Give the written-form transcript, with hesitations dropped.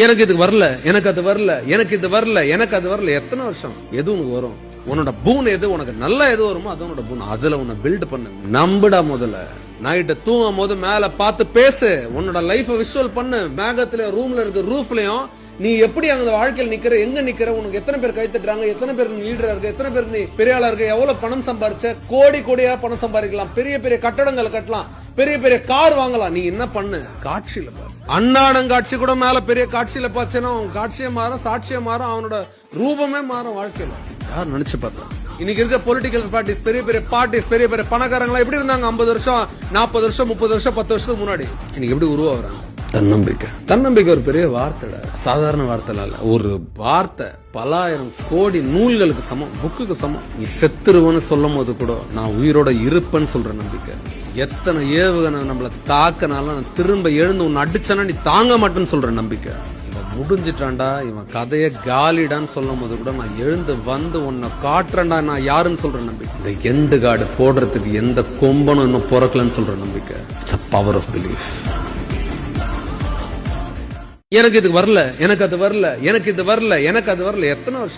எனக்கு இது வரல, எனக்கு அது வரல, எனக்கு இது வரல, எனக்கு அது வரல. எத்தனை வருஷம் எது உனக்கு வரும்? உன்னோட பூன் எது, உனக்கு நல்லா எது வருமோ அது உன்னோட பூன். அதுல உன்னை பில்ட் பண்ணு. நம்புடா. முதல்ல நைட்டு தூங்கும் போது மேல பார்த்து பேசு. உன்னோட லைஃப் விஷுவல் பண்ணு. மேகத்துல ரூம்ல இருக்க ரூஃப்லயும் நீ எப்படி அந்த வாழ்க்கையில் நிக்கிற, எங்க நிக்கிற, உனக்கு எத்தனை பேர் கை தட்டுறாங்க, எத்தனை பேர் நீ லீடரா இருக்கு, எத்தனை பேர் நீ பெரிய ஆளா இருக்கு, எவ்வளவு பணம் சம்பாரிச்ச, கோடி கோடியா பணம் சம்பாதிக்கலாம், பெரிய பெரிய கட்டடங்கள் கட்டலாம், பெரிய பெரிய கார் வாங்கலாம். நீ என்ன பண்ணு? காட்சியில பாரு. அன்னாடம் காட்சி கூட மேல பெரிய காட்சியில பாச்சேன்னா அவன் காட்சியே மாறும், சாட்சியே மாறும், அவனோட ரூபமே மாறும் வாழ்க்கையில. யார் நினைச்சு பார்த்தா? இன்னைக்கு இருக்க பொலிட்டிக்கல் பார்ட்டிஸ், பெரிய பெரிய பார்ட்டிஸ், பெரிய பெரிய பணக்காரங்களா எப்படி இருந்தாங்க 50 வருஷம், 40 வருஷம், 30 வருஷம், 10 வருஷத்துக்கு முன்னாடி? இன்னைக்கு எப்படி உருவாகுறாங்க? தன்னம்பிக்கை. தன்னம்பிக்கை ஒரு பெரிய வார்த்தை, சாதாரண வார்த்தை இல்ல. ஒரு வார்த்தை பலாயிரம் கோடி நூல்களுக்கு சமம், புக்குக்கு சமம். நீ செத்துருவன்னு சொல்லும் போது கூட நான் உயிரோட இருப்பேன்னு சொல்ற நம்பிக்கை. எத்தனை ஏவுகணை நம்மள தாக்கனாலும் நான் திரும்ப எழுந்து உன்னை அடிச்சனா நீ தாங்க மாட்டேன்னு சொல்ற நம்பிக்கை. இவன் முடிஞ்சிட்டான்டா, இவன் கதைய காலிடான்னு சொல்லும் போது கூட நான் எழுந்து வந்து உன்னை காட்டுறேன்டா நான் யாருன்னு சொல்ற நம்பிக்கை. இந்த எண்டு காடு போடுறதுக்கு எந்த கொம்பனும் இன்னும் பிறக்கலன்னு சொல்ற நம்பிக்கை. It's a power of belief. எனக்கு இது வரல, எனக்கு அது வரல, எனக்கு இது வரல, எனக்கு அது வரல. எத்தனை வருஷம்